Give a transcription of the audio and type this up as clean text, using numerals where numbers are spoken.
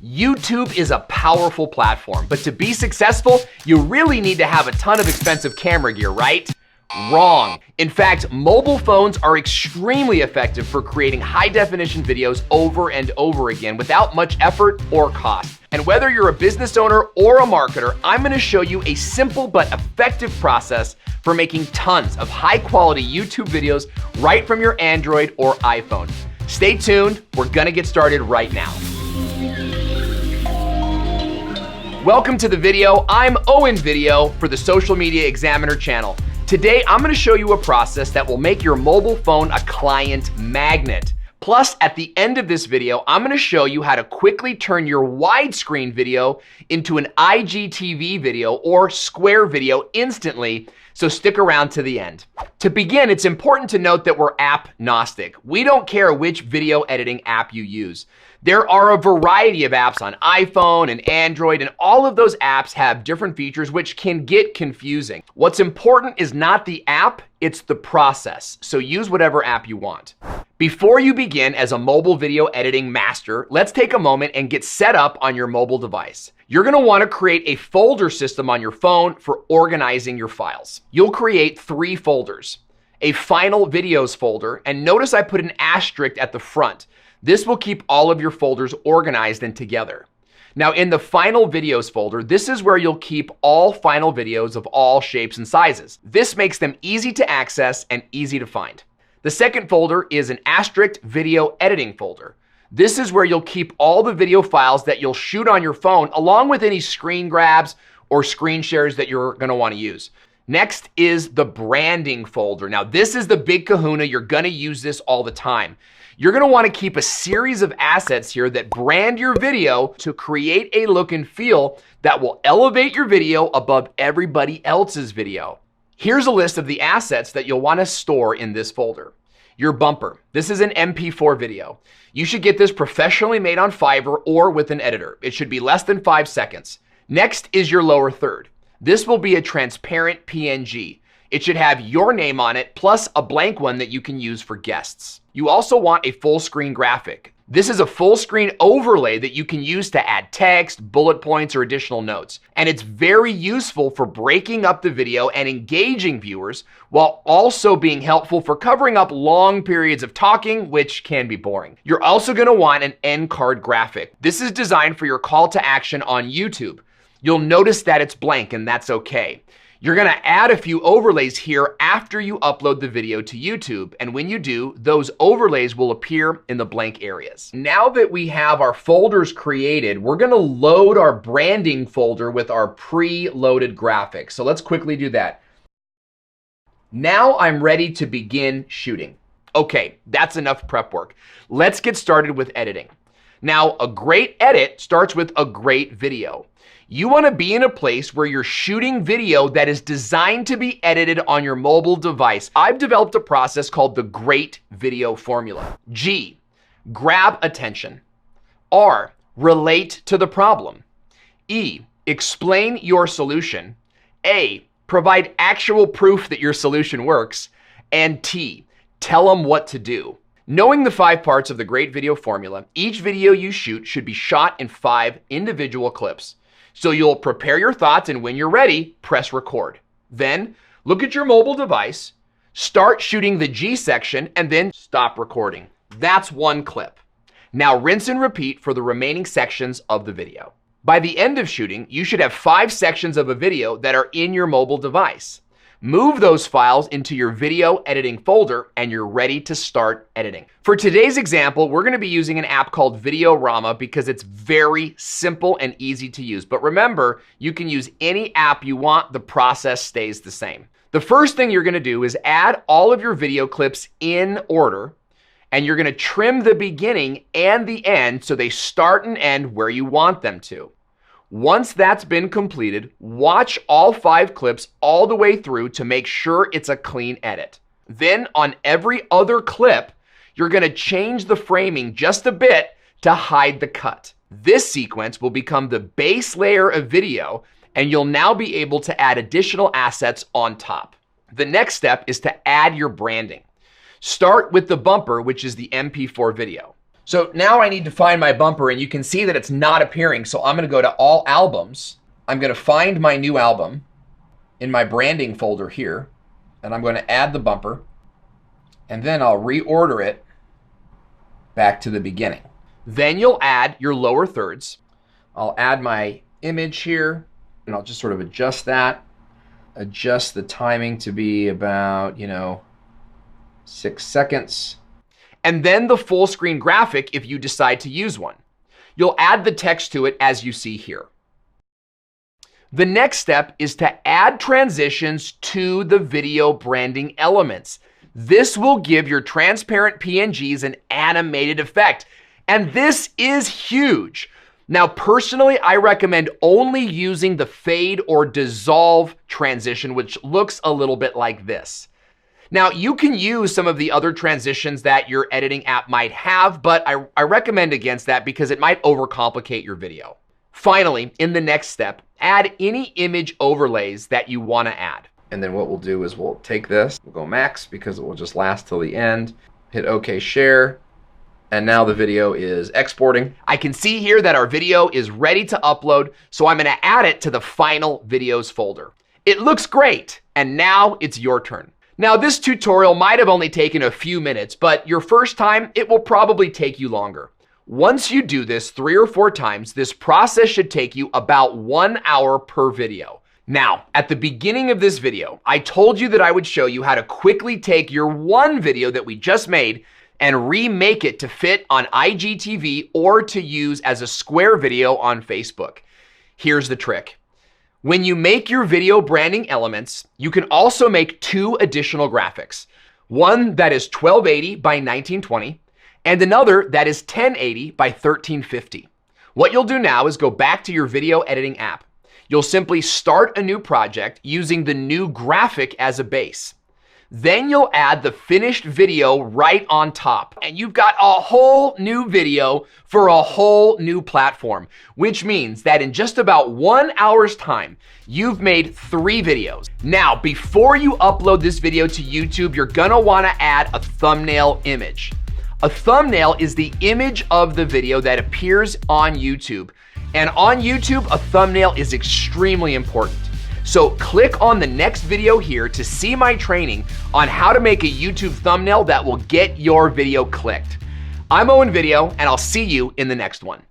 YouTube is a powerful platform, but to be successful, you really need to have a ton of expensive camera gear, right? Wrong. In fact, mobile phones are extremely effective for creating high-definition videos over and over again without much effort or cost. And whether you're a business owner or a marketer, I'm going to show you a simple but effective process for making tons of high-quality YouTube videos right from your Android or iPhone. Stay tuned. We're going to get started right now. Welcome to the video. I'm Owen Video for the Social Media Examiner channel. Today, I'm going to show you a process that will make your mobile phone a client magnet. Plus, at the end of this video, I'm going to show you how to quickly turn your widescreen video into an IGTV video or square video instantly, so stick around to the end. To begin, it's important to note that we're app-gnostic. We don't care which video editing app you use. There are a variety of apps on iPhone and Android, and all of those apps have different features which can get confusing. What's important is not the app, it's the process. So use whatever app you want. Before you begin as a mobile video editing master, let's take a moment and get set up on your mobile device. You're going to want to create a folder system on your phone for organizing your files. You'll create 3 folders. A final videos folder, and notice I put an asterisk at the front. This will keep all of your folders organized and together. Now in the final videos folder, this is where you'll keep all final videos of all shapes and sizes. This makes them easy to access and easy to find. The second folder is an asterisk video editing folder. This is where you'll keep all the video files that you'll shoot on your phone, along with any screen grabs or screen shares that you're going to want to use. Next is the branding folder. Now this is the big kahuna. You're going to use this all the time. You're going to want to keep a series of assets here that brand your video to create a look and feel that will elevate your video above everybody else's video. Here's a list of the assets that you'll want to store in this folder. Your bumper. This is an MP4 video. You should get this professionally made on Fiverr or with an editor. It should be less than 5 seconds. Next is your lower third. This will be a transparent PNG. It should have your name on it, plus a blank one that you can use for guests. You also want a full screen graphic. This is a full screen overlay that you can use to add text, bullet points, or additional notes. And it's very useful for breaking up the video and engaging viewers, while also being helpful for covering up long periods of talking, which can be boring. You're also going to want an end card graphic. This is designed for your call to action on YouTube. You'll notice that it's blank, and that's okay. You're going to add a few overlays here after you upload the video to YouTube. And when you do, those overlays will appear in the blank areas. Now that we have our folders created, we're going to load our branding folder with our pre-loaded graphics. So let's quickly do that. Now I'm ready to begin shooting. Okay, that's enough prep work. Let's get started with editing. Now, a great edit starts with a great video. You want to be in a place where you're shooting video that is designed to be edited on your mobile device. I've developed a process called the Great Video Formula. G, grab attention. R, relate to the problem. E, explain your solution. A, provide actual proof that your solution works. And T, tell them what to do. Knowing the 5 parts of the Great Video Formula, each video you shoot should be shot in 5 individual clips. So you'll prepare your thoughts, and when you're ready, press record. Then look at your mobile device, start shooting the G section, and then stop recording. That's 1 clip. Now rinse and repeat for the remaining sections of the video. By the end of shooting, you should have 5 sections of a video that are in your mobile device. Move those files into your video editing folder, and you're ready to start editing. For today's example, we're going to be using an app called Videorama because it's very simple and easy to use. But remember, you can use any app you want. The process stays the same. The first thing you're going to do is add all of your video clips in order, and you're going to trim the beginning and the end so they start and end where you want them to. Once that's been completed, watch all 5 clips all the way through to make sure it's a clean edit. Then on every other clip, you're going to change the framing just a bit to hide the cut. This sequence will become the base layer of video, and you'll now be able to add additional assets on top. The next step is to add your branding. Start with the bumper, which is the MP4 video. So now I need to find my bumper, and you can see that it's not appearing. So I'm going to go to all albums. I'm going to find my new album in my branding folder here, and I'm going to add the bumper, and then I'll reorder it back to the beginning. Then you'll add your lower thirds. I'll add my image here, and I'll just sort of adjust that. Adjust the timing to be about, 6 seconds. And then the full screen graphic if you decide to use one. You'll add the text to it as you see here. The next step is to add transitions to the video branding elements. This will give your transparent PNGs an animated effect. And this is huge. Now, personally, I recommend only using the fade or dissolve transition, which looks a little bit like this. Now, you can use some of the other transitions that your editing app might have, but I recommend against that because it might overcomplicate your video. Finally, in the next step, add any image overlays that you want to add. And then what we'll do is we'll take this, we'll go max because it will just last till the end, hit OK share, and now the video is exporting. I can see here that our video is ready to upload, so I'm going to add it to the final videos folder. It looks great, and now it's your turn. Now, this tutorial might have only taken a few minutes, but your first time, it will probably take you longer. Once you do this 3 or 4 times, this process should take you about 1 hour per video. Now, at the beginning of this video, I told you that I would show you how to quickly take your one video that we just made and remake it to fit on IGTV or to use as a square video on Facebook. Here's the trick. When you make your video branding elements, you can also make 2 additional graphics. One that is 1280 by 1920 and another that is 1080 by 1350. What you'll do now is go back to your video editing app. You'll simply start a new project using the new graphic as a base. Then you'll add the finished video right on top, and you've got a whole new video for a whole new platform, which means that in just about 1 hour's time, you've made 3 videos. Now, before you upload this video to YouTube, you're gonna wanna add a thumbnail image. A thumbnail is the image of the video that appears on YouTube. And on YouTube, a thumbnail is extremely important. So click on the next video here to see my training on how to make a YouTube thumbnail that will get your video clicked. I'm Owen Video, and I'll see you in the next one.